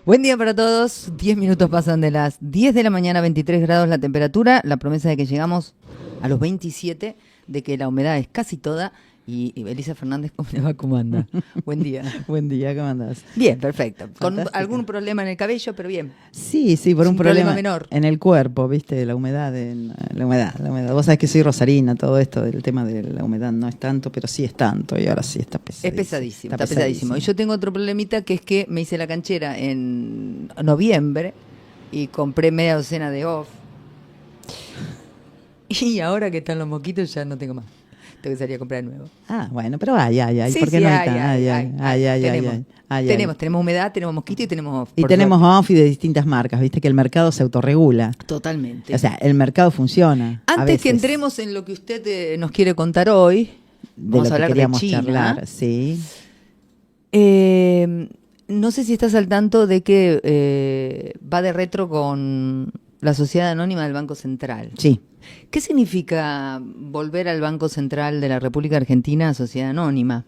Buen día para todos. 10 minutos pasan de las 10 de la mañana, 23 grados la temperatura. La promesa de que llegamos a los 27, de que la humedad es casi toda. Y Elisa Fernández, ¿cómo le va? ¿Cómo anda? Buen día. Buen día, ¿cómo andás? Bien, perfecto. Con Fantástica. algún problema en el cabello, pero bien. Sí, por Es un problema menor. en el cuerpo, ¿viste? La humedad. La humedad. Vos sabés que soy rosarina, todo esto del tema de la humedad no es tanto, pero sí es tanto y ahora sí está pesadísimo. Es pesadísimo, está pesadísimo. Y yo tengo otro problemita que es que me hice la canchera en noviembre y compré media docena de off. Y ahora que están los moquitos ya no tengo más. Tengo que salir a comprar de nuevo. Ah, bueno, pero ay. Sí, ¿Por qué sí, no hay. Tenemos humedad, tenemos mosquito y tenemos off. Y tenemos off y de distintas marcas, ¿viste? Que el mercado se autorregula. Totalmente. O sea, el mercado funciona. Antes que entremos en lo que usted nos quiere contar hoy, vamos a hablar de China. Charlar, sí. No sé si estás al tanto de que va de retro con la Sociedad Anónima del Banco Central. Sí. ¿Qué significa volver al Banco Central de la República Argentina a Sociedad Anónima?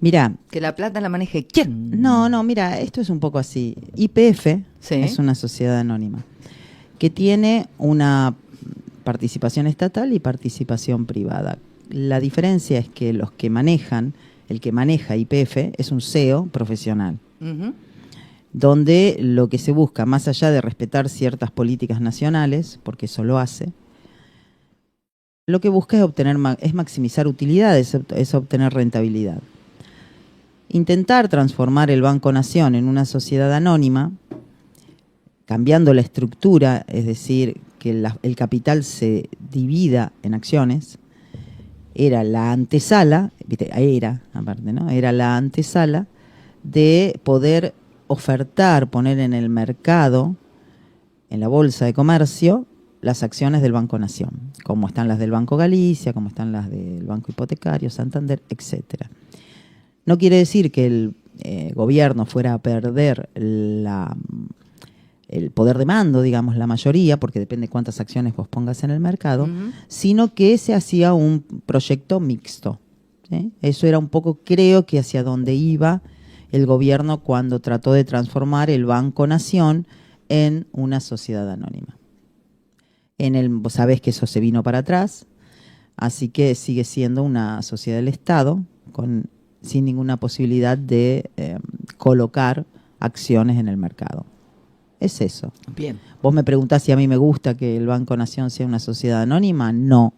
Mira. Que la plata la maneje ¿quién? No, mira, esto es un poco así. YPF es una sociedad anónima que tiene una participación estatal y participación privada. La diferencia es que el que maneja YPF es un CEO profesional. Uh-huh. Donde lo que se busca, más allá de respetar ciertas políticas nacionales, porque eso lo hace, lo que busca es maximizar utilidades, es obtener rentabilidad. Intentar transformar el Banco Nación en una sociedad anónima, cambiando la estructura, es decir, que el capital se divida en acciones, era la antesala, era la antesala de poder ofertar, poner en el mercado, en la bolsa de comercio, las acciones del Banco Nación, como están las del Banco Galicia, como están las del Banco Hipotecario, Santander, etcétera. No quiere decir que el gobierno fuera a perder el poder de mando, digamos, la mayoría, porque depende cuántas acciones vos pongas en el mercado, sino que se hacía un proyecto mixto. Eso era un poco, creo que hacia donde iba el gobierno cuando trató de transformar el Banco Nación en una sociedad anónima. Vos sabés que eso se vino para atrás, así que sigue siendo una sociedad del Estado sin ninguna posibilidad de colocar acciones en el mercado. Es eso. Bien. Vos me preguntás si a mí me gusta que el Banco Nación sea una sociedad anónima. No,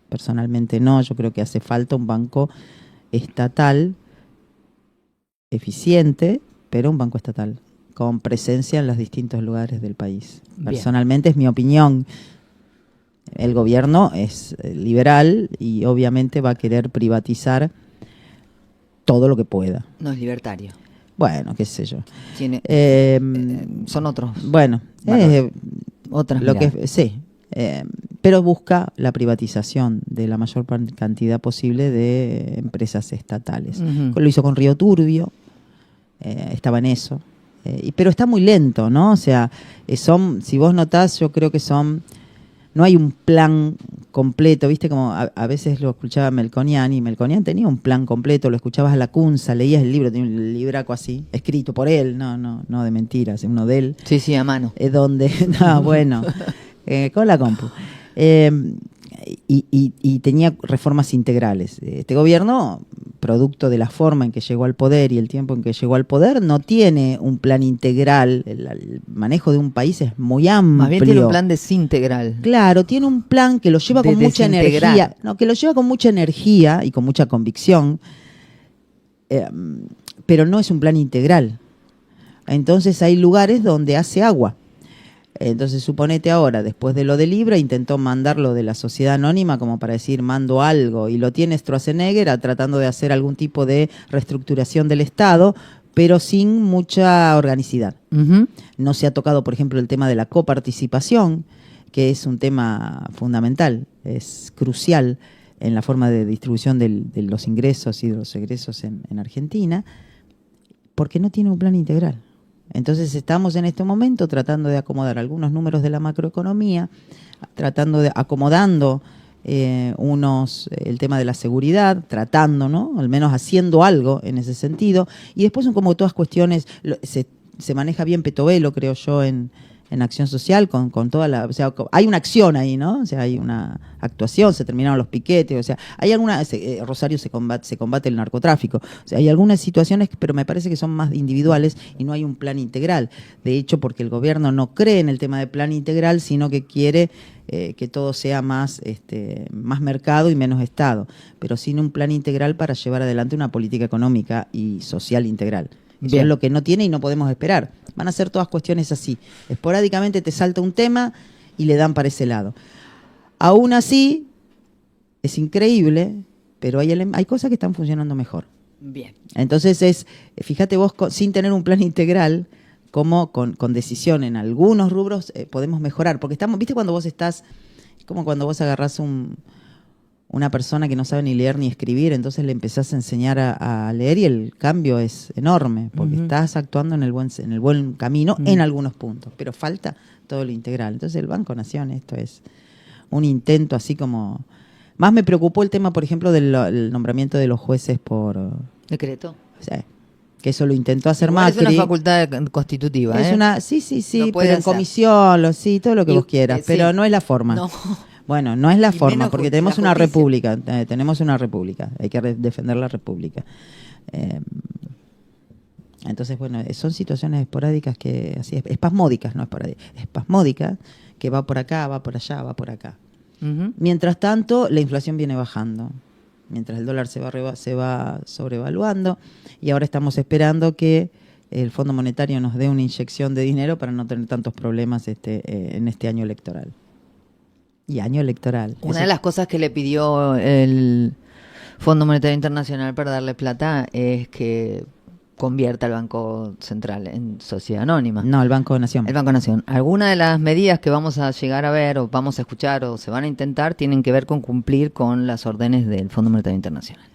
personalmente no. Yo creo que hace falta un banco estatal eficiente, pero un banco estatal con presencia en los distintos lugares del país. Bien. Personalmente es mi opinión. El gobierno es liberal y obviamente va a querer privatizar todo lo que pueda. No es libertario. Bueno, qué sé yo. Son otros. Bueno, otras lo que sí. Pero busca la privatización de la mayor cantidad posible de empresas estatales. Uh-huh. Lo hizo con Río Turbio, estaba en eso, pero está muy lento, ¿no? O sea, si vos notás, yo creo que no hay un plan completo, ¿viste? Como a veces lo escuchaba Melconian, y Melconian tenía un plan completo, lo escuchabas a Lacunza, leías el libro, tenía un libraco así, escrito por él, no de mentiras, uno de él. Sí, a mano. Con la compu. Y tenía reformas integrales. Este gobierno, producto de la forma en que llegó al poder y el tiempo en que llegó al poder, no tiene un plan integral. El manejo de un país es muy amplio. Más bien tiene un plan desintegral. Claro, tiene un plan que lo lleva con mucha energía. No, que lo lleva con mucha energía y con mucha convicción, pero no es un plan integral. Entonces hay lugares donde hace agua. Entonces, suponete ahora, después de lo de Libra, intentó mandarlo de la sociedad anónima como para decir, mando algo, y lo tiene Stroessner tratando de hacer algún tipo de reestructuración del Estado, pero sin mucha organicidad. Uh-huh. No se ha tocado, por ejemplo, el tema de la coparticipación, que es un tema fundamental, es crucial en la forma de distribución de los ingresos y de los egresos en Argentina, porque no tiene un plan integral. Entonces estamos en este momento tratando de acomodar algunos números de la macroeconomía, acomodando el tema de la seguridad, tratando, ¿no? Al menos haciendo algo en ese sentido. Y después son como todas cuestiones, se maneja bien Petovelo, creo yo, en acción social, con toda la... O sea, hay una acción ahí, ¿no? O sea, hay una actuación, se terminaron los piquetes, o sea, hay algunas... Rosario se combate el narcotráfico. O sea, hay algunas situaciones, pero me parece que son más individuales y no hay un plan integral. De hecho, porque el gobierno no cree en el tema de plan integral, sino que quiere que todo sea más mercado y menos Estado, pero sin un plan integral para llevar adelante una política económica y social integral. Eso es lo que no tiene y no podemos esperar. Van a ser todas cuestiones así. Esporádicamente te salta un tema y le dan para ese lado. Aún así, es increíble, pero hay cosas que están funcionando mejor. Bien. Entonces fíjate vos, sin tener un plan integral, como con decisión en algunos rubros podemos mejorar. Porque viste cuando vos estás, como cuando vos agarrás una persona que no sabe ni leer ni escribir, entonces le empezás a enseñar a leer y el cambio es enorme, porque estás actuando en el buen camino en algunos puntos, pero falta todo lo integral. Entonces el Banco Nación, esto es un intento así como... Más me preocupó el tema, por ejemplo, del nombramiento de los jueces por... Decreto. Sí, que eso lo intentó hacer Igual Macri. es una facultad constitutiva, Es una, sí, No puede pero en hacer. comisión, sí, todo lo que vos quieras, pero sí. no es la forma. No. Bueno, no es la Y forma, menos porque la tenemos una justicia. república, hay que defender la república. Entonces, bueno, son situaciones esporádicas que, así, espasmódicas, no esporádicas, espasmódicas, que va por acá, va por allá, va por acá. Mientras tanto, la inflación viene bajando, mientras el dólar se va sobrevaluando, y ahora estamos esperando que el Fondo Monetario nos dé una inyección de dinero para no tener tantos problemas en este año electoral. Y año electoral. Una de las cosas que le pidió el Fondo Monetario Internacional para darle plata es que convierta al Banco Central en sociedad anónima. No, el Banco de Nación. El Banco Nación. Algunas de las medidas que vamos a llegar a ver o vamos a escuchar o se van a intentar tienen que ver con cumplir con las órdenes del Fondo Monetario Internacional.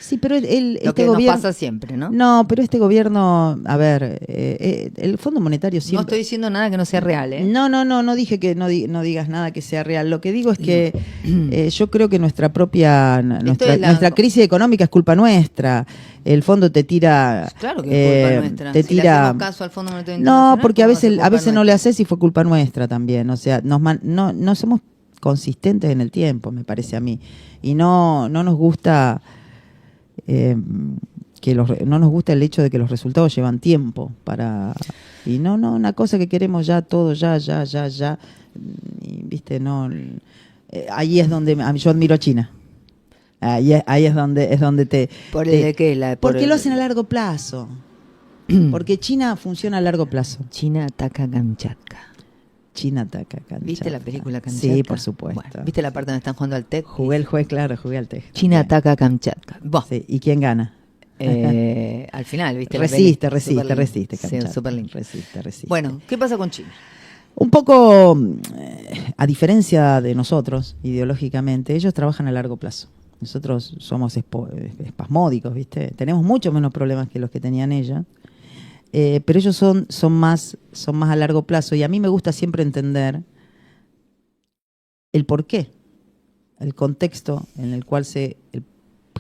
Sí, pero Lo que nos pasa siempre, ¿no? No, pero este gobierno, a ver, el Fondo Monetario siempre... No estoy diciendo nada que no sea real, ¿eh? No dije que no digas nada que sea real. Lo que digo es que yo creo que nuestra crisis económica es culpa nuestra. El fondo te tira... Claro que es culpa nuestra. Te si tira... le hacemos caso al Fondo Monetario Internacional... No, porque a veces no nuestra? le haces y fue culpa nuestra también. O sea, no somos consistentes en el tiempo, me parece a mí. Y no nos gusta... no nos gusta el hecho de que los resultados llevan tiempo y no una cosa que queremos ya todo ya y, viste, no, ahí es donde yo admiro a China. Ahí es donde te... ¿Por el de qué? Porque lo hacen a largo plazo. Porque China funciona a largo plazo. China ataca Kamchatka. China ataca Kamchatka. ¿Viste la película Kamchatka? Sí, por supuesto. Bueno, ¿viste la parte donde están jugando al TEC? Jugué al TEG. China ataca Kamchatka. Sí, ¿y quién gana? Al final, ¿viste? Resiste, Sí, súper lindo. Resiste. Bueno, ¿qué pasa con China? Un poco, a diferencia de nosotros, ideológicamente, ellos trabajan a largo plazo. Nosotros somos espasmódicos, ¿viste? Tenemos mucho menos problemas que los que tenían ellos. Pero ellos son más a largo plazo, y a mí me gusta siempre entender el porqué, el contexto en el cual se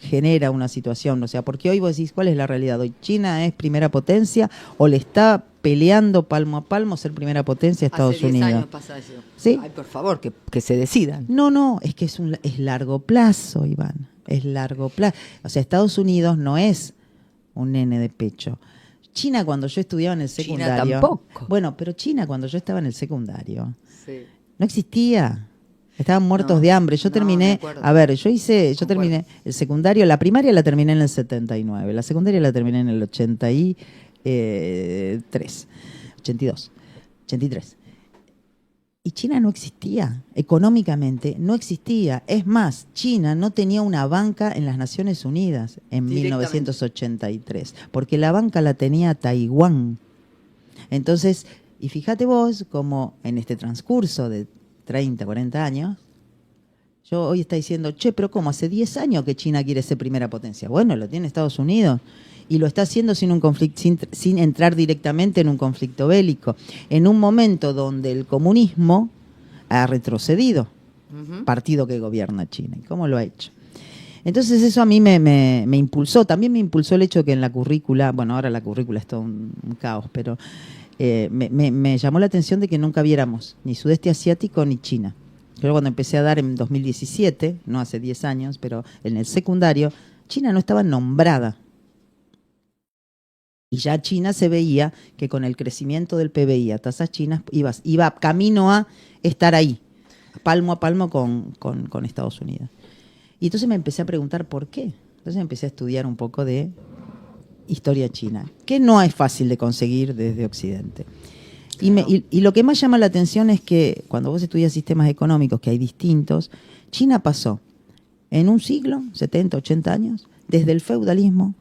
genera una situación. O sea, porque hoy vos decís, ¿cuál es la realidad? Hoy China es primera potencia o le está peleando palmo a palmo ser primera potencia a Estados Unidos. Hace 10 años pasa eso. ¿Sí? Ay, por favor, que se decidan. No, es que es largo plazo, Iván. Es largo plazo. O sea, Estados Unidos no es un nene de pecho. China, cuando yo estudiaba en el secundario... China tampoco. Bueno, pero China, cuando yo estaba en el secundario, Sí. no existía. Estaban muertos de hambre. Yo terminé... me acuerdo. Yo terminé el secundario, la primaria la terminé en el 79, la secundaria la terminé en el 83. Y China no existía, económicamente no existía. Es más, China no tenía una banca en las Naciones Unidas en 1983, porque la banca la tenía Taiwán. Entonces, y fíjate vos como en este transcurso de 30, 40 años, yo hoy está diciendo, pero ¿cómo? Hace 10 años que China quiere ser primera potencia. Bueno, lo tiene Estados Unidos. Y lo está haciendo sin un conflicto, sin entrar directamente en un conflicto bélico, en un momento donde el comunismo ha retrocedido, partido que gobierna China. ¿Y cómo lo ha hecho? Entonces eso a mí me impulsó. También me impulsó el hecho que en la currícula, bueno, ahora la currícula es todo un caos, pero me llamó la atención de que nunca viéramos ni sudeste asiático ni China. Yo cuando empecé a dar en 2017, no hace 10 años, pero en el secundario, China no estaba nombrada. Y ya China se veía que con el crecimiento del PBI a tasas chinas iba camino a estar ahí, palmo a palmo con Estados Unidos. Y entonces me empecé a preguntar por qué. Entonces empecé a estudiar un poco de historia china, que no es fácil de conseguir desde Occidente. Y lo que más llama la atención es que cuando vos estudias sistemas económicos, que hay distintos, China pasó en un siglo, 70, 80 años, desde el feudalismo,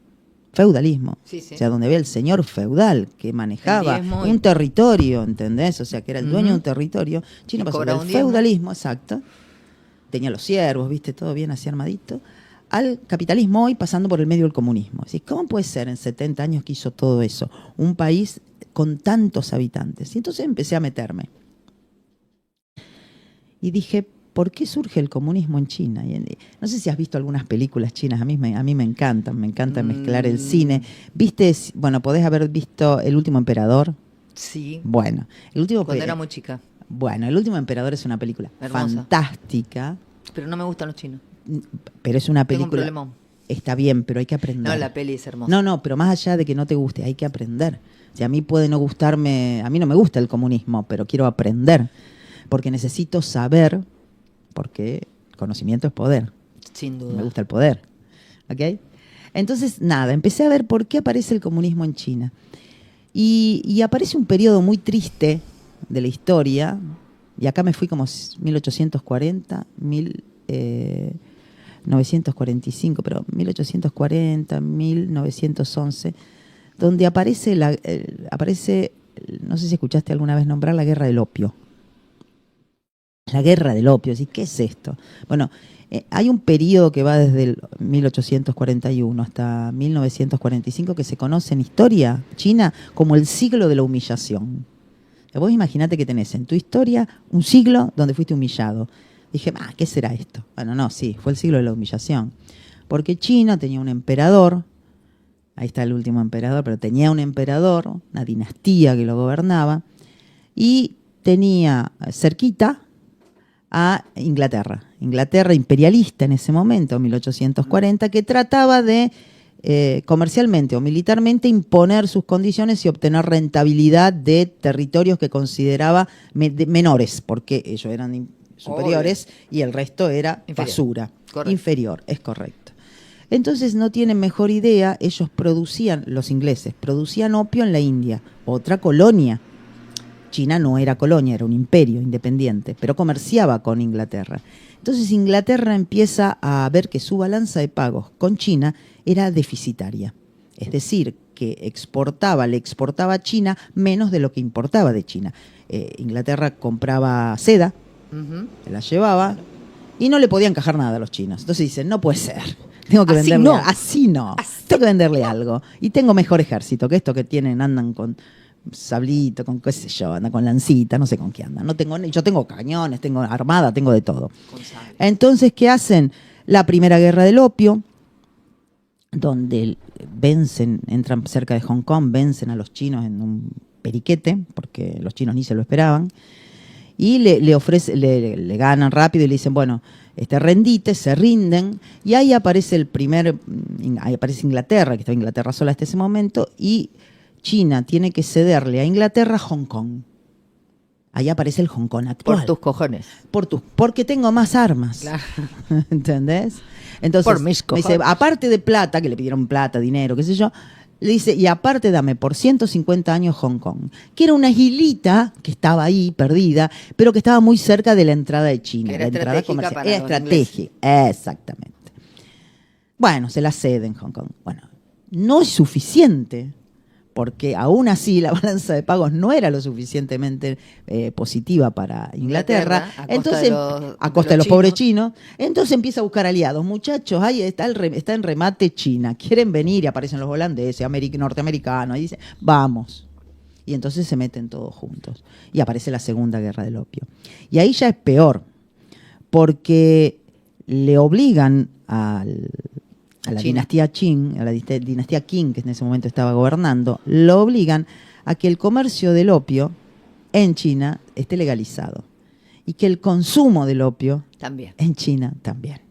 sí, sí. o sea, donde había el señor feudal que manejaba un territorio, ¿entendés? O sea, que era el dueño de un territorio. China pasó del feudalismo, exacto, tenía los siervos, viste, todo bien así armadito, al capitalismo hoy pasando por el medio del comunismo. Así, ¿cómo puede ser en 70 años que hizo todo eso? Un país con tantos habitantes. Y entonces empecé a meterme. Y dije, ¿por qué surge el comunismo en China? No sé si has visto algunas películas chinas, a mí me encantan mezclar el cine. ¿Viste? Bueno, podés haber visto El último emperador. Sí. Bueno, cuando era muy chica. Bueno, El último emperador es una película fantástica. Pero no me gustan los chinos. Pero es una Tengo un película. problemón. Está bien, pero hay que aprender. No, la peli es hermosa. No, pero más allá de que no te guste, hay que aprender. O sea, a mí puede no gustarme, a mí no me gusta el comunismo, pero quiero aprender. Porque necesito saber, porque conocimiento es poder. Sin duda. Me gusta el poder. ¿Ok? Entonces, nada, empecé a ver por qué aparece el comunismo en China. Y aparece un periodo muy triste de la historia, y acá me fui como 1840, 1945, pero 1840, 1911, donde aparece, no sé si escuchaste alguna vez nombrar la guerra del opio. La guerra del opio, ¿sí? ¿Qué es esto? Bueno, hay un periodo que va desde el 1841 hasta 1945 que se conoce en historia china como el siglo de la humillación. Vos imaginate que tenés en tu historia un siglo donde fuiste humillado. Dije, ¿qué será esto? Bueno, no, sí, fue el siglo de la humillación. Porque China tenía un emperador, ahí está el último emperador, pero tenía un emperador, una dinastía que lo gobernaba, y tenía cerquita a Inglaterra imperialista en ese momento, 1840, que trataba de comercialmente o militarmente imponer sus condiciones y obtener rentabilidad de territorios que consideraba menores, porque ellos eran superiores y el resto era basura. Correcto. Inferior, es correcto. Entonces no tienen mejor idea, ellos los ingleses producían opio en la India, otra colonia. China no era colonia, era un imperio independiente, pero comerciaba con Inglaterra. Entonces Inglaterra empieza a ver que su balanza de pagos con China era deficitaria. Es decir, que le exportaba a China menos de lo que importaba de China. Inglaterra compraba seda, se la llevaba y no le podían encajar nada a los chinos. Entonces dicen, no puede ser. Tengo que venderle así no. Tengo que venderle algo. Y tengo mejor ejército que esto que tienen, andan con sablito, con qué sé yo, andan con lancita, no sé con qué andan. Yo tengo cañones, tengo armada, tengo de todo. Entonces, ¿qué hacen? La primera guerra del opio, donde entran cerca de Hong Kong, vencen a los chinos en un periquete, porque los chinos ni se lo esperaban, y le ganan rápido y le dicen, bueno, rendite, se rinden, y ahí aparece ahí aparece Inglaterra, que estaba Inglaterra sola hasta ese momento, y China tiene que cederle a Inglaterra Hong Kong. Ahí aparece el Hong Kong actual. Por tus cojones. Porque tengo más armas. Claro. ¿Entendés? Entonces, por mis cojones. Me dice, aparte de plata, que le pidieron plata, dinero, qué sé yo, le dice, y aparte dame por 150 años Hong Kong, que era una islita que estaba ahí, perdida, pero que estaba muy cerca de la entrada de China. Era la entrada comercial. Era estratégica, exactamente. Bueno, se la ceden Hong Kong. Bueno, no es suficiente, porque aún así la balanza de pagos no era lo suficientemente positiva para Inglaterra, entonces a costa de los pobres chinos. Entonces empieza a buscar aliados. Muchachos, ahí está en remate China, quieren venir, y aparecen los holandeses, norteamericanos, y dicen, vamos. Y entonces se meten todos juntos. Y aparece la Segunda Guerra del Opio. Y ahí ya es peor, porque le obligan al a la China. dinastía Qing, a la dinastía Qing, que en ese momento estaba gobernando, lo obligan a que el comercio del opio en China esté legalizado y que el consumo del opio También. en China también.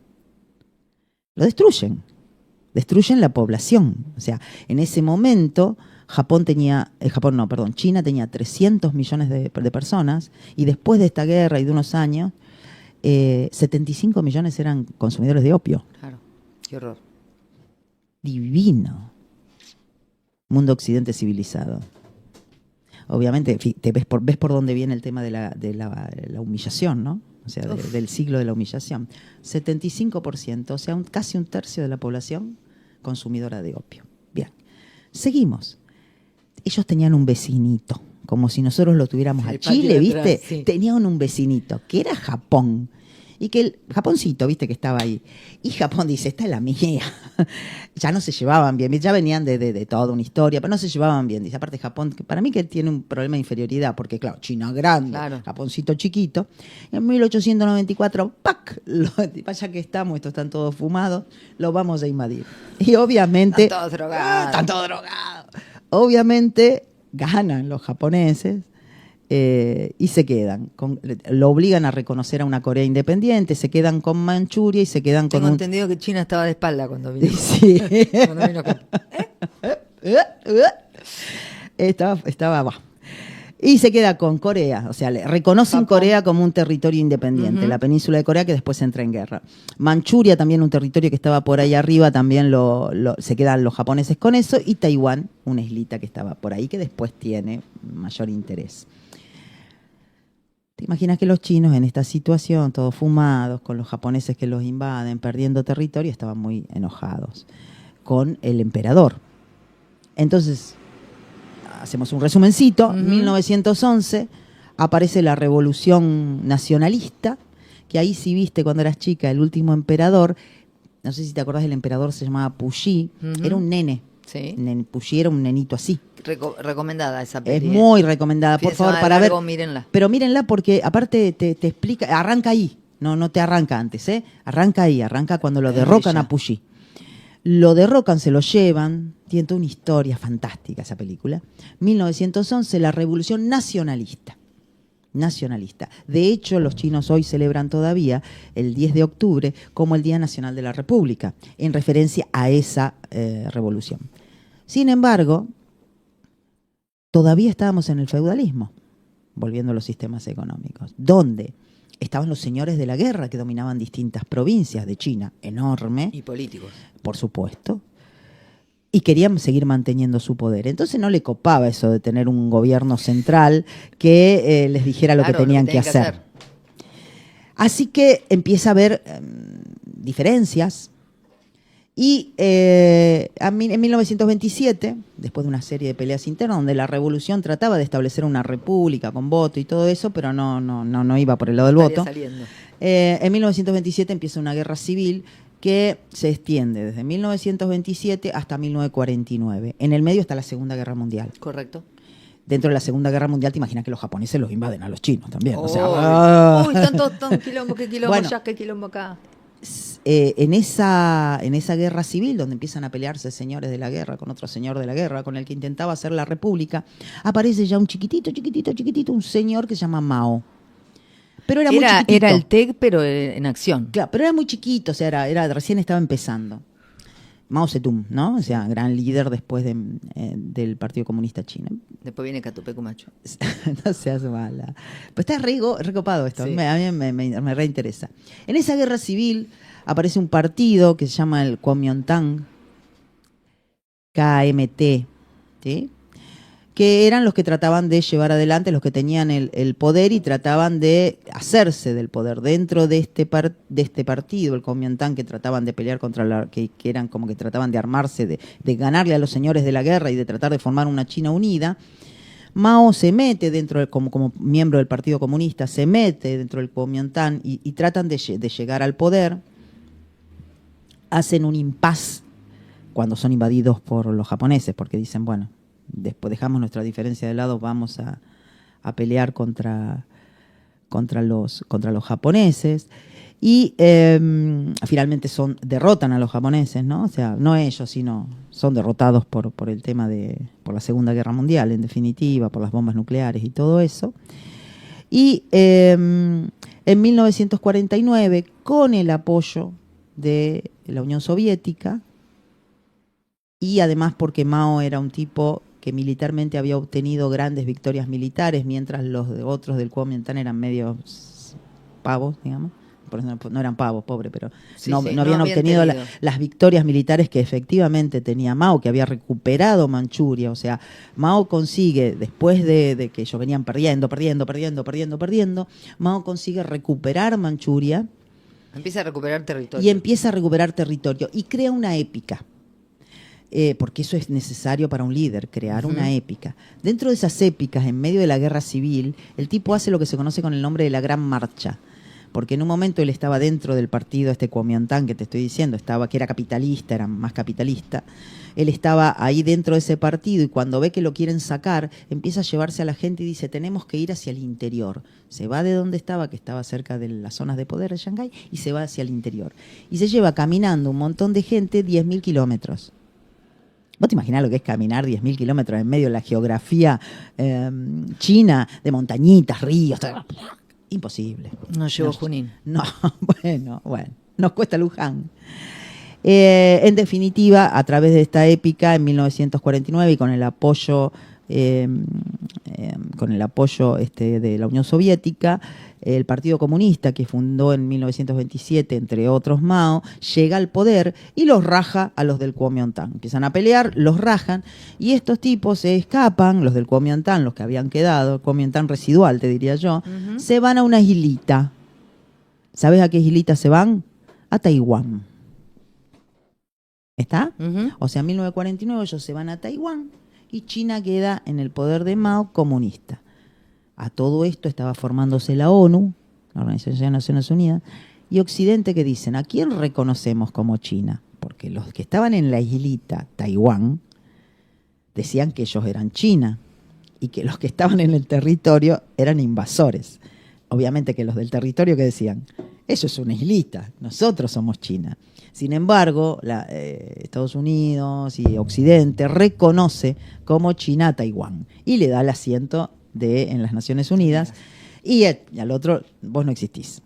Lo destruyen la población. O sea, en ese momento China tenía 300 millones de personas y después de esta guerra y de unos años, 75 millones eran consumidores de opio. Claro, qué horror. Divino. Mundo occidente civilizado. Obviamente, ves por dónde viene el tema de la humillación, ¿no? O sea, del siglo de la humillación. 75%, o sea, casi un tercio de la población consumidora de opio. Bien, seguimos. Ellos tenían un vecinito, como si nosotros lo tuviéramos a Chile, ¿viste? Atrás, sí. Tenían un vecinito, que era Japón. Y que el Japoncito, viste, que estaba ahí. Y Japón dice, esta es la mía. Ya no se llevaban bien, ya venían de toda una historia, pero no se llevaban bien. Dice, aparte Japón, para mí que tiene un problema de inferioridad, porque claro, China grande, Claro. Japoncito chiquito. En 1894, ¡pac! Vaya que estamos, estos están todos fumados, los vamos a invadir. Y obviamente... Están todos drogados. Están todos drogados. Obviamente ganan los japoneses. Y se quedan, lo obligan a reconocer a una Corea independiente, se quedan con Manchuria y se quedan Tengo con entendido que China estaba de espalda cuando vino. Sí. Cuando vino acá. Estaba. Y se queda con Corea, o sea, le reconocen Japón. Corea como un territorio independiente, Ujú. la península de Corea que después entra en guerra. Manchuria, también un territorio que estaba por ahí arriba, también se quedan los japoneses con eso, y Taiwán, una islita que estaba por ahí que después tiene mayor interés. ¿Te imaginas que los chinos en esta situación, todos fumados, con los japoneses que los invaden, perdiendo territorio, estaban muy enojados con el emperador? Entonces, hacemos un resumencito. 1911 aparece la Revolución Nacionalista, que ahí sí viste cuando eras chica, el último emperador, no sé si te acordás del emperador, se llamaba Puyi, era un nene. Sí. Puyi era un nenito así. Recomendada esa Es peli. muy recomendada, por favor, para ver. Mírenla. Pero mírenla porque aparte te explica, arranca ahí, no te arranca antes, arranca ahí, arranca cuando lo derrocan ya. a Puyi. Lo derrocan, se lo llevan, tiene toda una historia fantástica esa película. 1911, la Revolución Nacionalista. De hecho, los chinos hoy celebran todavía el 10 de octubre como el Día Nacional de la República, en referencia a esa revolución. Sin embargo, todavía estábamos en el feudalismo, volviendo a los sistemas económicos, donde estaban los señores de la guerra que dominaban distintas provincias de China, enorme, Y políticos. por supuesto, y querían seguir manteniendo su poder. Entonces no le copaba eso de tener un gobierno central que les dijera lo que tenían que hacer. Así que empieza a haber diferencias. Y en 1927, después de una serie de peleas internas, donde la revolución trataba de establecer una república con voto y todo eso, pero no iba por el lado del voto. En 1927 empieza una guerra civil que se extiende desde 1927 hasta 1949. En el medio está la Segunda Guerra Mundial. Correcto. Dentro de la Segunda Guerra Mundial te imaginas que los japoneses los invaden a los chinos también. Uy, O sea, tanto quilombo, qué quilombo bueno, allá, qué quilombo acá. En esa guerra civil, donde empiezan a pelearse señores de la guerra con otro señor de la guerra, con el que intentaba hacer la república, aparece ya un chiquitito, un señor que se llama Mao. Pero era muy chiquitito. Era el TEC, pero en acción. Claro, pero era muy chiquito, o sea, recién estaba empezando. Mao Zedong, ¿no? O sea, gran líder después del Partido Comunista Chino. Después viene Catupecu Macho. No seas mala. Pues está recopado esto, Sí. a mí me reinteresa. En esa guerra civil aparece un partido que se llama el Kuomintang, KMT, ¿sí? Que eran los que trataban de llevar adelante, los que tenían el poder y trataban de hacerse del poder dentro de este partido, el Kuomintang, que trataban de pelear contra que eran como que trataban de armarse, de ganarle a los señores de la guerra y de tratar de formar una China unida. Mao se mete dentro, como miembro del Partido Comunista, se mete dentro del Kuomintang y tratan de llegar al poder. Hacen un impas cuando son invadidos por los japoneses, porque dicen, bueno, después dejamos nuestra diferencia de lado, vamos a pelear contra los japoneses. Y finalmente derrotan a los japoneses, ¿no? O sea, no ellos, sino son derrotados por el tema por la Segunda Guerra Mundial, en definitiva, por las bombas nucleares y todo eso. Y en 1949, con el apoyo de la Unión Soviética, y además porque Mao era un tipo que militarmente había obtenido grandes victorias militares, mientras los otros del Kuomintang eran medios pavos, digamos. Por eso no eran pavos, pobre, pero no habían obtenido las victorias militares que efectivamente tenía Mao, que había recuperado Manchuria. O sea, Mao consigue, después de que ellos venían perdiendo, Mao consigue recuperar Manchuria. Empieza a recuperar territorio. Y empieza a recuperar territorio. Y crea una épica. Porque eso es necesario para un líder, crear una épica. Dentro de esas épicas, en medio de la guerra civil, el tipo hace lo que se conoce con el nombre de la Gran Marcha. Porque en un momento él estaba dentro del partido Kuomintang que te estoy diciendo, que era capitalista, era más capitalista. Él estaba ahí dentro de ese partido y cuando ve que lo quieren sacar, empieza a llevarse a la gente y dice, tenemos que ir hacia el interior. Se va de donde estaba, que estaba cerca de las zonas de poder de Shanghái, y se va hacia el interior. Y se lleva caminando un montón de gente 10.000 kilómetros. ¿Vos te imaginás lo que es caminar 10.000 kilómetros en medio de la geografía china, de montañitas, ríos? Imposible. No llegó Junín. No, bueno, nos cuesta Luján. En definitiva, a través de esta épica, en 1949, y con el apoyo de la Unión Soviética, el Partido Comunista, que fundó en 1927, entre otros Mao, llega al poder y los raja a los del Kuomintang. Empiezan a pelear, los rajan, y estos tipos se escapan, los del Kuomintang, los que habían quedado, Kuomintang residual, te diría yo, se van a una islita. ¿Sabes a qué islita se van? A Taiwán. ¿Está? O sea, en 1949 ellos se van a Taiwán y China queda en el poder de Mao comunista. A todo esto estaba formándose la ONU, la Organización de Naciones Unidas, y Occidente, que dicen, ¿a quién reconocemos como China? Porque los que estaban en la islita Taiwán decían que ellos eran China y que los que estaban en el territorio eran invasores. Obviamente que los del territorio, ¿qué decían? Eso es una islita, nosotros somos China. Sin embargo, Estados Unidos y Occidente reconoce como China a Taiwán y le da el asiento en las Naciones Unidas, y al otro, vos no existís.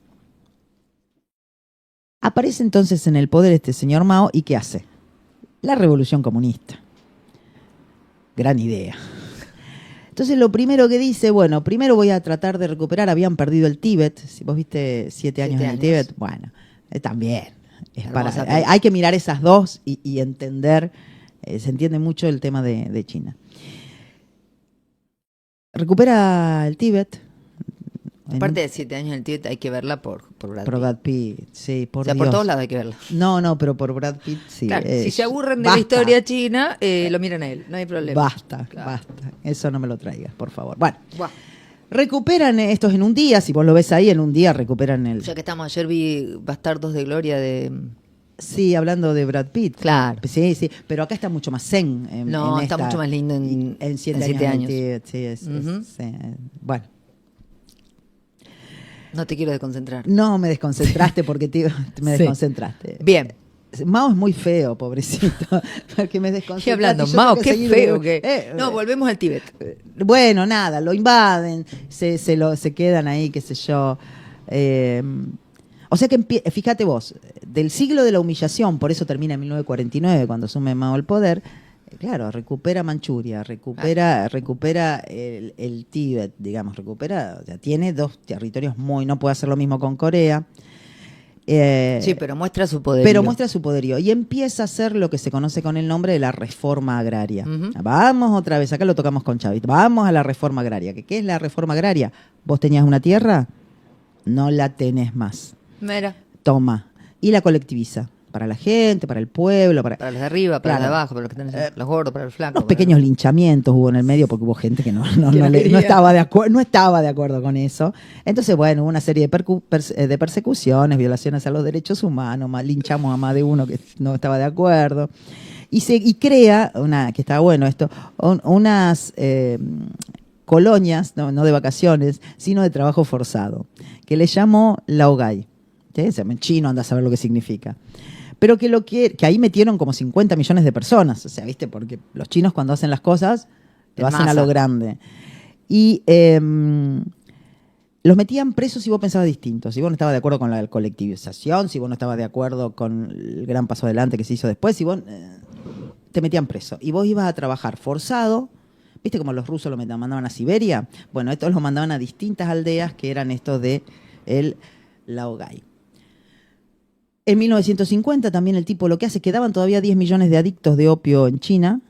Aparece entonces en el poder este señor Mao, ¿y qué hace? La revolución comunista. Gran idea. Entonces lo primero que dice, bueno, primero voy a tratar de recuperar, habían perdido el Tíbet, si vos viste 7 años en el Tíbet, bueno, también. Hay que mirar esas dos y entender, se entiende mucho el tema de China. Recupera el Tíbet. Aparte de 7 años en el Tíbet, hay que verla por Brad Pitt. Por Brad Pitt, sí, por Dios. Por todos lados hay que verla. No, pero por Brad Pitt, sí. Claro, si se aburren de la historia china, lo miran a él, no hay problema. Basta. Eso no me lo traigas, por favor. Bueno, recuperan estos en un día, si vos lo ves ahí, en un día recuperan el... Ya que ayer vi Bastardos de Gloria de... Sí, hablando de Brad Pitt. Claro. Sí, pero acá está mucho más zen. Está mucho más lindo en 7 años. Sí. Bueno. No te quiero desconcentrar. No, me desconcentraste porque me desconcentraste. Bien. Mao es muy feo, pobrecito. Porque me desconcentraste. ¿Qué hablando? Mao, qué feo. No, volvemos al Tíbet. Bueno, nada, lo invaden, se quedan ahí, qué sé yo. O sea que, fíjate vos, del siglo de la humillación, por eso termina en 1949, cuando asume Mao el poder, claro, recupera Manchuria, recupera el Tíbet, digamos, o sea, tiene 2 territorios no puede hacer lo mismo con Corea. Sí, pero muestra su poderío. Y empieza a hacer lo que se conoce con el nombre de la reforma agraria. Vamos otra vez, acá lo tocamos con Chávez, vamos a la reforma agraria. ¿Qué es la reforma agraria? ¿Vos tenías una tierra? No la tenés más. Mira. Toma. Y la colectiviza. Para la gente, para el pueblo. Para los de arriba, para los de abajo, para los que tenés, los gordos, para los flacos. Unos pequeños linchamientos hubo en el medio porque hubo gente que no estaba de acuerdo con eso. Entonces, bueno, hubo una serie de persecuciones, violaciones a los derechos humanos, linchamos a más de uno que no estaba de acuerdo. Y crea, que estaba bueno esto, unas colonias, no de vacaciones, sino de trabajo forzado, que le llamó Laogai. ¿Sí? O sea, en chino anda a saber lo que significa. Pero que ahí metieron como 50 millones de personas. O sea, ¿viste? Porque los chinos cuando hacen las cosas lo hacen a lo grande. Y los metían presos si vos pensabas distinto, si vos no estabas de acuerdo con la colectivización, si vos no estabas de acuerdo con el gran paso adelante que se hizo después, si vos te metían preso. Y vos ibas a trabajar forzado, ¿viste como los rusos lo mandaban a Siberia? Bueno, estos los mandaban a distintas aldeas que eran estos de el Laogai. En 1950 también el tipo lo que hace, quedaban todavía 10 millones de adictos de opio en China,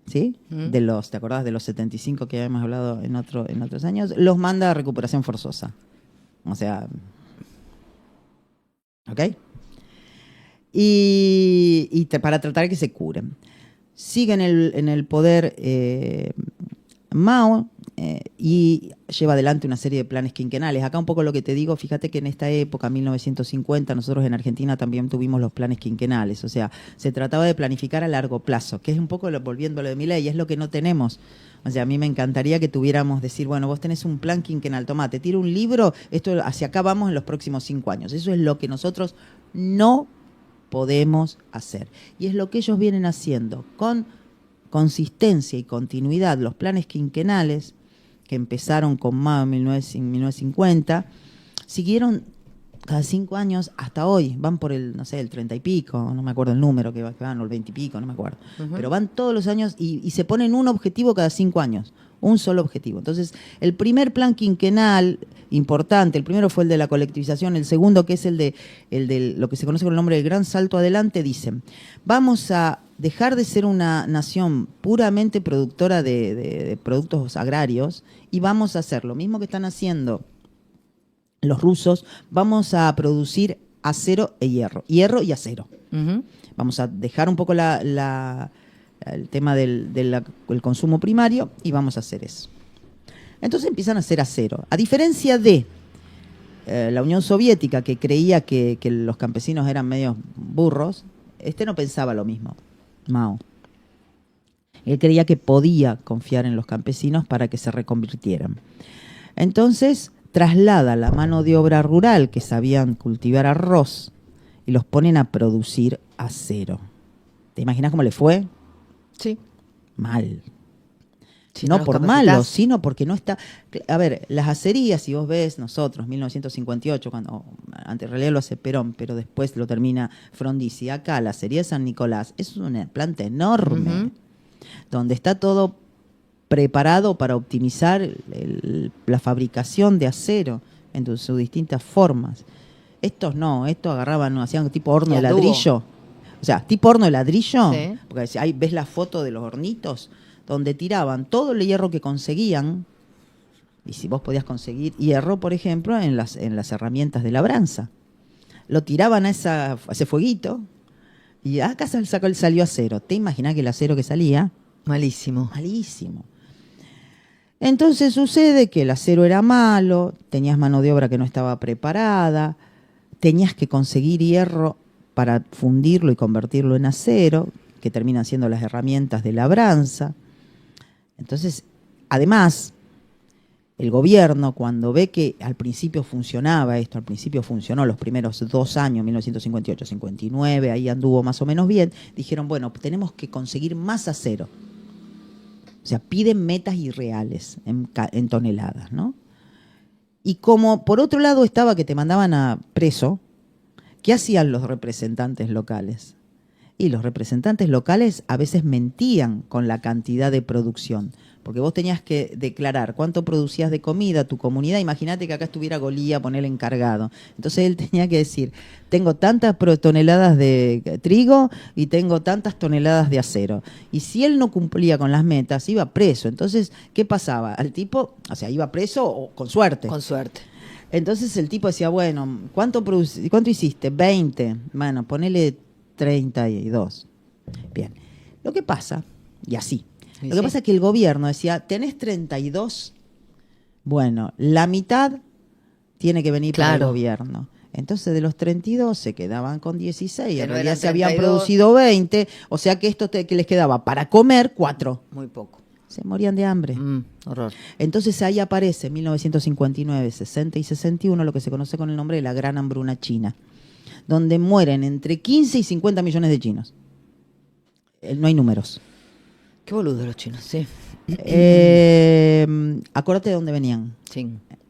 ¿sí? ¿Te acordás de los 75 que habíamos hablado en otros años? Los manda a recuperación forzosa. O sea, ¿ok? Y para tratar que se curen. Sigue en el poder Mao y lleva adelante una serie de planes quinquenales. Acá un poco lo que te digo, fíjate que en esta época, 1950, nosotros en Argentina también tuvimos los planes quinquenales. O sea, se trataba de planificar a largo plazo, que es un poco, volviendo a lo de Milei, es lo que no tenemos. O sea, a mí me encantaría que tuviéramos, decir, bueno, vos tenés un plan quinquenal, tomate, tira un libro, esto hacia acá vamos en los próximos 5 años. Eso es lo que nosotros no podemos hacer. Y es lo que ellos vienen haciendo con consistencia y continuidad. Los planes quinquenales que empezaron con Mao en 1950 siguieron cada 5 años hasta hoy. Van por el 30 y pico, no me acuerdo el número que van, o el 20 y pico, no me acuerdo. Pero van todos los años y se ponen un objetivo cada 5 años. Un solo objetivo. Entonces, el primer plan quinquenal importante, el primero fue el de la colectivización, el segundo, que es el de lo que se conoce con el nombre del Gran Salto Adelante, dicen, vamos a dejar de ser una nación puramente productora de productos agrarios y vamos a hacer lo mismo que están haciendo los rusos, vamos a producir acero e hierro y acero. Vamos a dejar un poco el tema del consumo primario y vamos a hacer eso. Entonces empiezan a hacer acero. A diferencia de la Unión Soviética, que creía que los campesinos eran medios burros, no pensaba lo mismo, Mao. Él creía que podía confiar en los campesinos para que se reconvirtieran. Entonces traslada la mano de obra rural que sabían cultivar arroz y los ponen a producir acero. ¿Te imaginas cómo le fue? Sí. Mal. Si no por malo, sino porque no está... A ver, las acerías, si vos ves nosotros, 1958, cuando en realidad lo hace Perón, pero después lo termina Frondizi. Acá, la acería de San Nicolás, es una planta enorme, donde está todo preparado para optimizar la fabricación de acero en sus distintas formas. Estos no, estos agarraban, hacían tipo horno de ladrillo. O sea, tipo horno de ladrillo, sí. Porque ahí ves la foto de los hornitos, donde tiraban todo el hierro que conseguían, y si vos podías conseguir hierro, por ejemplo, en las herramientas de labranza. Lo tiraban a ese fueguito, y acá salió acero. ¿Te imaginás que el acero que salía? Malísimo. Malísimo. Entonces sucede que el acero era malo, tenías mano de obra que no estaba preparada, tenías que conseguir hierro para fundirlo y convertirlo en acero, que terminan siendo las herramientas de labranza. Entonces, además, el gobierno, cuando ve que al principio funcionaba esto, al principio funcionó los primeros 2 años, 1958, 59, ahí anduvo más o menos bien, dijeron, bueno, tenemos que conseguir más acero. O sea, piden metas irreales en toneladas, ¿no? Y como por otro lado estaba que te mandaban a preso, ¿qué hacían los representantes locales? Y los representantes locales a veces mentían con la cantidad de producción, porque vos tenías que declarar cuánto producías de comida a tu comunidad. Imagínate que acá estuviera Golía, poner el encargado. Entonces él tenía que decir, tengo tantas toneladas de trigo y tengo tantas toneladas de acero. Y si él no cumplía con las metas, iba preso. Entonces, ¿qué pasaba? Al tipo, o sea, iba preso o con suerte. Con suerte. Entonces el tipo decía, bueno, ¿cuánto hiciste? 20. Bueno, ponele 32. Bien. Lo que pasa, y así, lo que pasa es que el gobierno decía, ¿tenés 32? Bueno, la mitad tiene que venir para el gobierno. Entonces de los 32 se quedaban con 16, en realidad se habían producido 20, o sea que esto que les quedaba para comer 4. Muy poco. se morían de hambre. Horror. Entonces ahí aparece en 1959, 60 y 61 lo que se conoce con el nombre de la Gran Hambruna China, donde mueren entre 15 y 50 millones de chinos. No hay números. Qué boludo los chinos, sí. Acuérdate de dónde venían. Sí.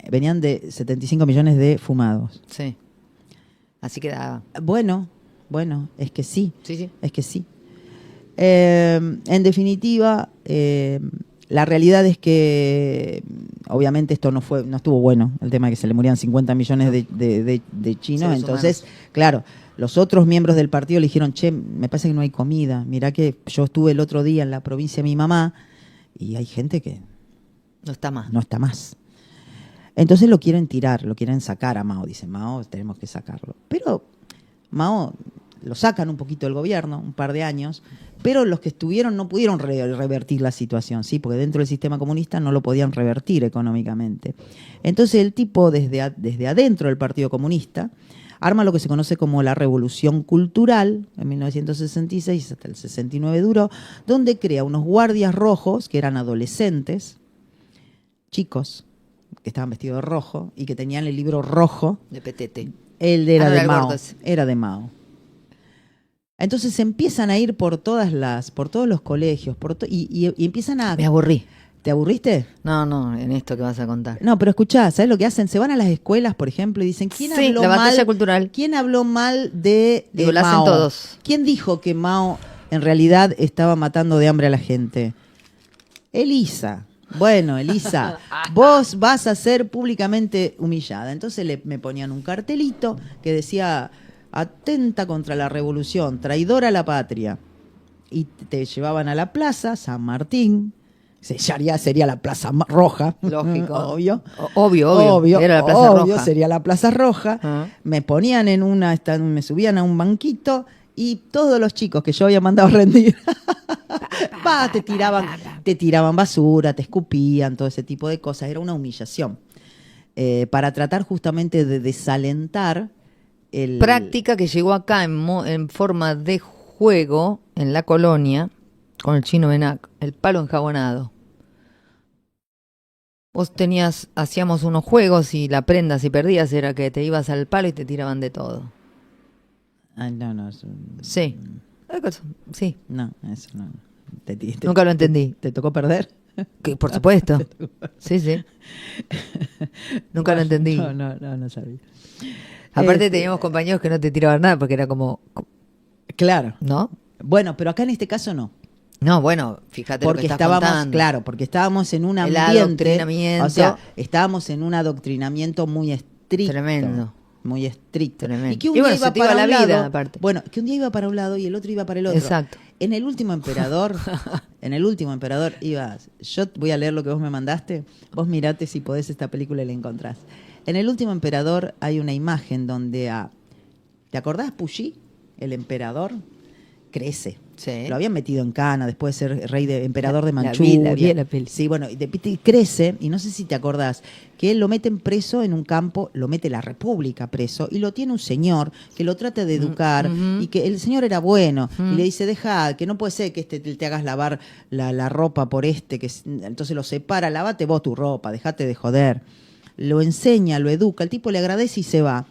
Venían de 75 millones de fumados. Sí. Así quedaba. Bueno, es que sí. Sí. Es que sí. En definitiva, la realidad es que obviamente esto no estuvo bueno, el tema de que se le morían 50 millones de chinos. Seres Entonces, humanos. claro, los otros miembros del partido le dijeron, che, me parece que no hay comida. Mirá que yo estuve el otro día en la provincia de mi mamá y hay gente que No está más. no está más. Entonces lo quieren tirar, lo quieren sacar a Mao. Dicen, Mao, tenemos que sacarlo. Pero Mao lo sacan un poquito del gobierno, un par de años, pero los que estuvieron no pudieron revertir la situación, ¿sí? Porque dentro del sistema comunista no lo podían revertir económicamente. Entonces el tipo, desde adentro del Partido Comunista, arma lo que se conoce como la Revolución Cultural, en 1966 hasta el 69 duró, donde crea unos guardias rojos, que eran adolescentes, chicos, que estaban vestidos de rojo y que tenían el libro rojo. De petete. Él era no, de el Mao. gordo ese. Era de Mao. Entonces empiezan a ir por todos los colegios, y empiezan a. Me aburrí. ¿Te aburriste? No, en esto que vas a contar. No, pero escuchá, ¿sabes lo que hacen? Se van a las escuelas, por ejemplo, y dicen, ¿quién Sí, habló la batalla mal? cultural. ¿Quién habló mal de Digo, la hacen Mao? todos. ¿Quién dijo que Mao en realidad estaba matando de hambre a la gente? Elisa. Bueno, Elisa, vos vas a ser públicamente humillada. Entonces me ponían un cartelito que decía, atenta contra la revolución, traidora a la patria. Y te llevaban a la plaza San Martín. Sería la Plaza Roja. Lógico. Obvio. Obvio. Era la Plaza obvio, Roja. sería la Plaza Roja. Ah. Me ponían me subían a un banquito y todos los chicos que yo había mandado a rendir te tiraban basura, te escupían, todo ese tipo de cosas. Era una humillación. Para tratar justamente de desalentar el... Práctica que llegó acá en forma de juego en la colonia con el chino Benac, el palo enjabonado. Vos hacíamos unos juegos y la prenda si perdías era que te ibas al palo y te tiraban de todo. Ay, no. Sí. Sí. No, eso no. Nunca lo entendí. ¿Te tocó perder? Que, por supuesto. Sí. Nunca lo entendí. No sabía. Aparte teníamos compañeros que no te tiraban nada porque era como... Claro. ¿No? Bueno, pero acá en este caso no. No, bueno, fíjate lo que estás contando. Claro, porque estábamos en un El ambiente, adoctrinamiento. o sea, estábamos en un adoctrinamiento muy estricto. Tremendo. Muy estricto. Tremendo. Y que un Y bueno, día iba se te iba para la un lado, vida, aparte. Bueno, que un día iba para un lado y el otro iba para el otro. Exacto. En el último emperador ibas, yo voy a leer lo que vos me mandaste, vos mirate si podés esta película y la encontrás. En el último emperador hay una imagen donde ¿te acordás Puyi, el emperador? Crece. Sí. Lo habían metido en cana después de ser emperador de Manchuria. La vi en la peli. Sí, bueno, y crece, y no sé si te acordás, que él lo meten preso en un campo, lo mete la República preso, y lo tiene un señor que lo trata de educar, y que el señor era bueno, y le dice, deja, que no puede ser que te hagas lavar la ropa por entonces lo separa, lavate vos tu ropa, dejate de joder. Lo enseña, lo educa, el tipo le agradece y se va.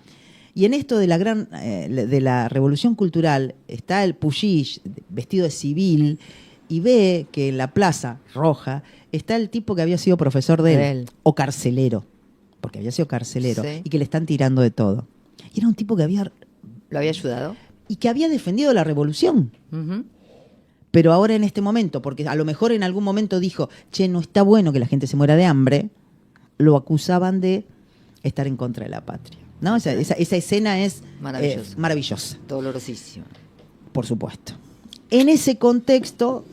Y en esto de la revolución cultural está el Puyi vestido de civil y ve que en la Plaza Roja está el tipo que había sido profesor de él, o carcelero, porque había sido carcelero, sí. y que le están tirando de todo. Y era un tipo que ¿Lo había ayudado? y que había defendido la revolución. Uh-huh. Pero ahora en este momento, porque a lo mejor en algún momento dijo, che, no está bueno que la gente se muera de hambre, lo acusaban de estar en contra de la patria. ¿No? Esa escena es maravillosa. Dolorosísima. Por supuesto. En ese contexto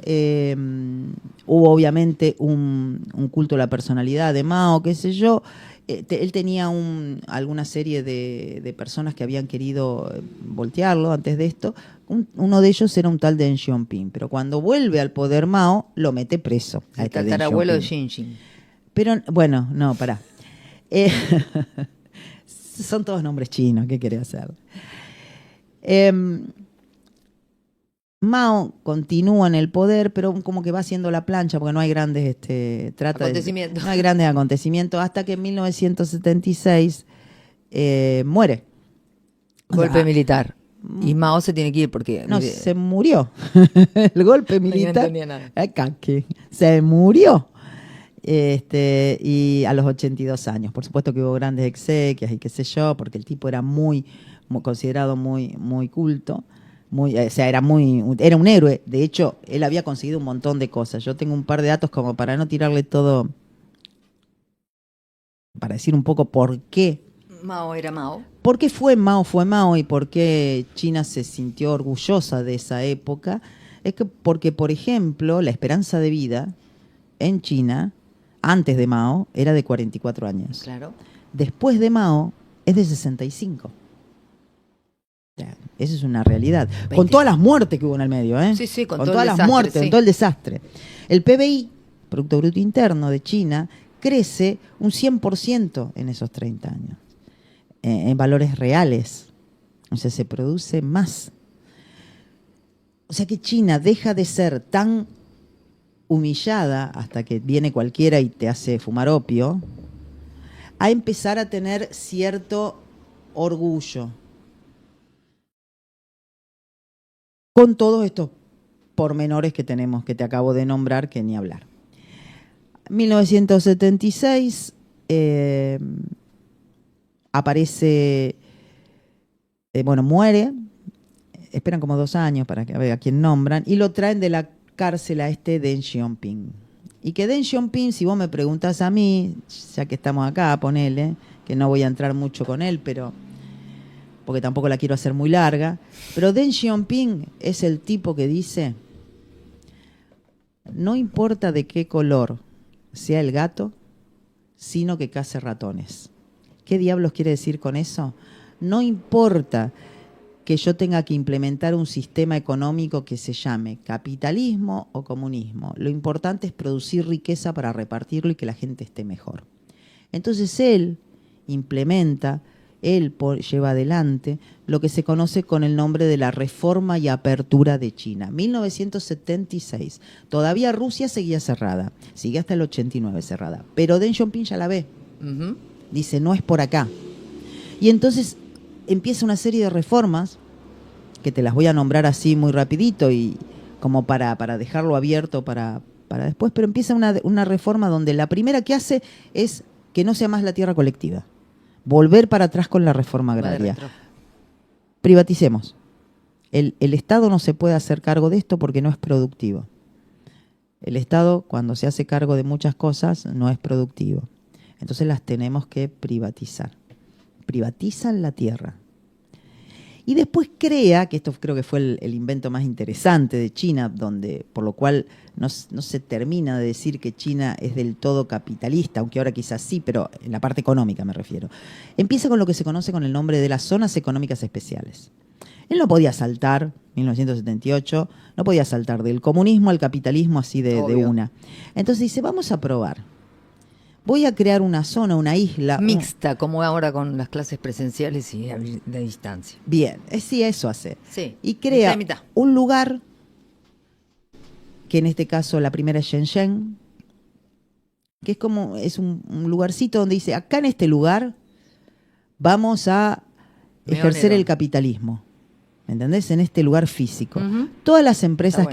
hubo obviamente un culto a la personalidad de Mao, qué sé yo. Él tenía alguna serie de personas que habían querido voltearlo antes de esto. Uno de ellos era un tal Deng Xiaoping, pero cuando vuelve al poder Mao, lo mete preso. El tatarabuelo de Xinjiang. Pero, bueno, no, pará. Son todos nombres chinos, ¿qué querés hacer? Mao continúa en el poder, pero como que va haciendo la plancha, porque no hay grandes Acontecimientos. no hay grandes acontecimientos, hasta que en 1976 muere. O Golpe sea, militar. Y Mao se tiene que ir porque... no, se murió. El golpe militar. No entendía nada. Acá, que se murió. Y a los 82 años. Por supuesto que hubo grandes exequias y qué sé yo, porque el tipo era considerado muy culto. O sea, era un héroe. De hecho, él había conseguido un montón de cosas. Yo tengo un par de datos como para no tirarle todo, para decir un poco por qué. Mao era Mao. ¿Por qué fue Mao y por qué China se sintió orgullosa de esa época? Es que porque, por ejemplo, la esperanza de vida en China, antes de Mao, era de 44 años. Claro. Después de Mao, es de 65. Esa es una realidad. 20. Con todas las muertes que hubo en el medio, ¿eh? Sí, con todo todas el las desastre, muertes, sí. con todo el desastre. El PBI, Producto Bruto Interno de China, crece un 100% en esos 30 años. En valores reales. O sea, se produce más. O sea que China deja de ser tan humillada hasta que viene cualquiera y te hace fumar opio, a empezar a tener cierto orgullo. Con todos estos pormenores que tenemos, que te acabo de nombrar, que ni hablar. 1976 aparece, muere, esperan como 2 años para que vea a quién nombran, y lo traen de la cárcel a Deng Xiaoping. Y que Deng Xiaoping, si vos me preguntás a mí, ya que estamos acá, ponele, que no voy a entrar mucho con él, pero porque tampoco la quiero hacer muy larga, pero Deng Xiaoping es el tipo que dice, no importa de qué color sea el gato, sino que case ratones. ¿Qué diablos quiere decir con eso? No importa que yo tenga que implementar un sistema económico que se llame capitalismo o comunismo. Lo importante es producir riqueza para repartirlo y que la gente esté mejor. Entonces él implementa, lleva adelante lo que se conoce con el nombre de la Reforma y Apertura de China. 1976. Todavía Rusia seguía cerrada. Sigue hasta el 89 cerrada. Pero Deng Xiaoping ya la ve. Uh-huh. Dice, no es por acá. Y entonces empieza una serie de reformas que te las voy a nombrar así muy rapidito y como para dejarlo abierto para después, pero empieza una reforma donde la primera que hace es que no sea más la tierra colectiva. Volver para atrás con la reforma agraria. Privaticemos. El Estado no se puede hacer cargo de esto porque no es productivo. El Estado, cuando se hace cargo de muchas cosas, no es productivo. Entonces las tenemos que privatizar. Privatizan la tierra. Y después crea, que esto creo que fue el invento más interesante de China, por lo cual no se termina de decir que China es del todo capitalista, aunque ahora quizás sí, pero en la parte económica me refiero. Empieza con lo que se conoce con el nombre de las zonas económicas especiales. Él no podía saltar, 1978, no podía saltar del comunismo al capitalismo así de una. Entonces dice, vamos a probar. Voy a crear una zona, una isla. Mixta, como ahora con las clases presenciales y de distancia. Bien, sí, eso hace. Sí. Y crea mitad. un lugar, que en este caso la primera es Shenzhen, que es un lugarcito donde dice, acá en este lugar vamos a ejercer el capitalismo. ¿Me entendés? En este lugar físico. Uh-huh. Todas las empresas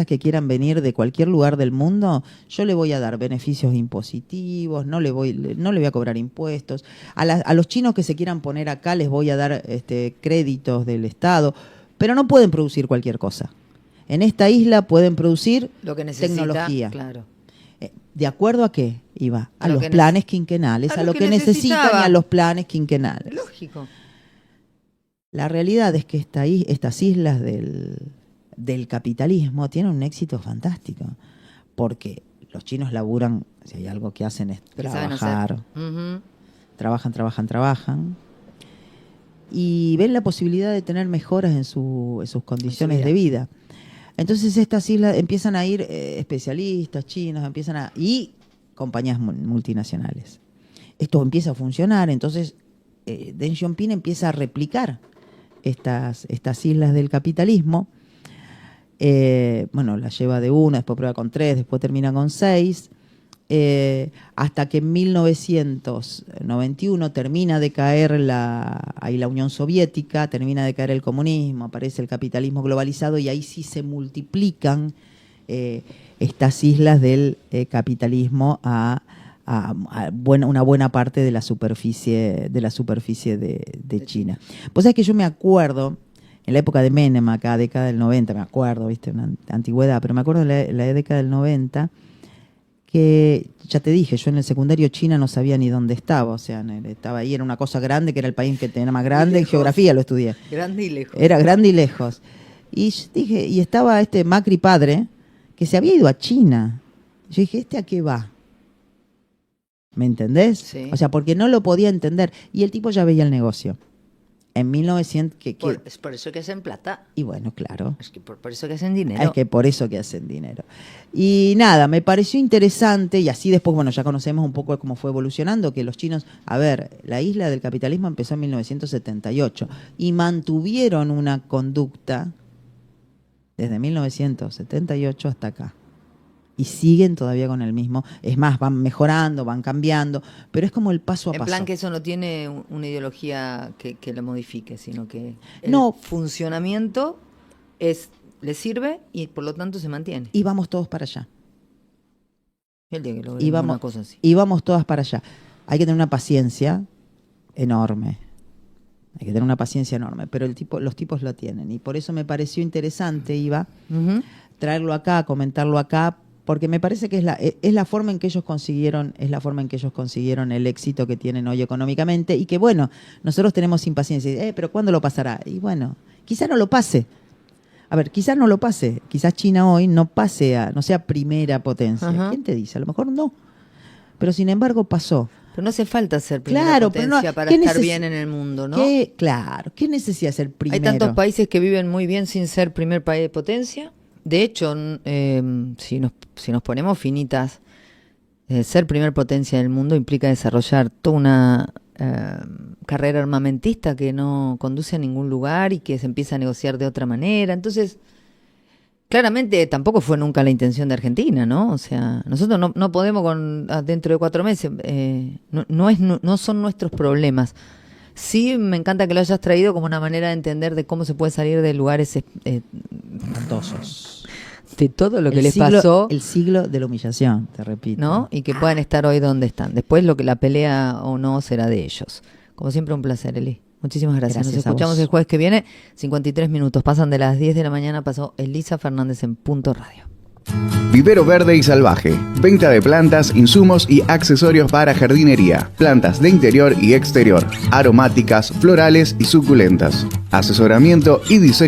que quieran venir de cualquier lugar del mundo, yo le voy a dar beneficios impositivos, no le voy a cobrar impuestos. A los chinos que se quieran poner acá les voy a dar créditos del Estado, pero no pueden producir cualquier cosa. En esta isla pueden producir lo que necesita, tecnología. Claro. ¿De acuerdo a qué? Iba a los planes quinquenales, a lo que necesitan y a los planes quinquenales. Lógico. La realidad es que estas islas del capitalismo tienen un éxito fantástico, porque los chinos laburan, si hay algo que hacen es trabajar, uh-huh. trabajan, y ven la posibilidad de tener mejoras en sus condiciones de vida. Entonces estas islas empiezan a ir especialistas chinos, y compañías multinacionales. Esto empieza a funcionar, entonces Deng Xiaoping empieza a replicar estas islas del capitalismo Bueno, la lleva de 1, después prueba con 3, después termina con 6, hasta que en 1991 termina de caer ahí la Unión Soviética, termina de caer el comunismo, aparece el capitalismo globalizado y ahí sí se multiplican estas islas del capitalismo a una buena parte de la superficie de China. Vos sabés que yo me acuerdo, en la época de Menem, acá, década del 90, me acuerdo, viste, una antigüedad, pero me acuerdo en la década del 90, que ya te dije, yo en el secundario China no sabía ni dónde estaba, o sea, estaba ahí, era una cosa grande, que era el país que tenía más grande, en geografía lo estudié. Grande y lejos. Era grande y lejos. Y dije, y estaba este Macri padre, que se había ido a China. Yo dije, ¿a qué va? ¿Me entendés? Sí. O sea, porque no lo podía entender. Y el tipo ya veía el negocio. En 1900... Es por eso que hacen plata. Y bueno, claro. Es que por eso que hacen dinero. Es que por eso que hacen dinero. Y nada, me pareció interesante, y así después, bueno, ya conocemos un poco cómo fue evolucionando, que los chinos, a ver, la isla del capitalismo empezó en 1978 y mantuvieron una conducta desde 1978 hasta acá. Y siguen todavía con el mismo. Es más, van mejorando, van cambiando, pero es como el paso a paso. En plan que eso no tiene una ideología que lo modifique, sino que el funcionamiento le sirve y por lo tanto se mantiene. Y vamos todos para allá. El día que logremos una cosa así. Y vamos todas para allá. Hay que tener una paciencia enorme. Hay que tener una paciencia enorme, pero los tipos lo tienen. Y por eso me pareció interesante, Iva, traerlo acá, comentarlo acá, porque me parece que es la forma en que ellos consiguieron el éxito que tienen hoy económicamente, y que bueno, nosotros tenemos impaciencia, pero ¿cuándo lo pasará? Y bueno, quizá no lo pase. A ver, quizás no lo pase, quizás China hoy no sea primera potencia. Ajá. ¿Quién te dice? A lo mejor no. Pero sin embargo pasó. Pero no hace falta ser primera potencia para estar bien en el mundo, ¿no? Claro, ¿qué necesidad de ser primero? Hay tantos países que viven muy bien sin ser primer país de potencia. De hecho, si nos ponemos finitas, ser primer potencia del mundo implica desarrollar toda una carrera armamentista que no conduce a ningún lugar y que se empieza a negociar de otra manera. Entonces, claramente tampoco fue nunca la intención de Argentina, ¿no? O sea, nosotros no podemos dentro de 4 meses, no son nuestros problemas. Sí, me encanta que lo hayas traído como una manera de entender de cómo se puede salir de lugares espantosos. De todo lo que les pasó. El siglo de la humillación, te repito. ¿No? Y que puedan estar hoy donde están. Después lo que la pelea o no será de ellos. Como siempre, un placer, Eli. Muchísimas gracias. Nos escuchamos el jueves que viene. 53 minutos. Pasan de las 10 de la mañana. Pasó Elisa Fernández en Punto Radio. Vivero Verde y Salvaje. Venta de plantas, insumos y accesorios para jardinería. Plantas de interior y exterior. Aromáticas, florales y suculentas. Asesoramiento y diseño.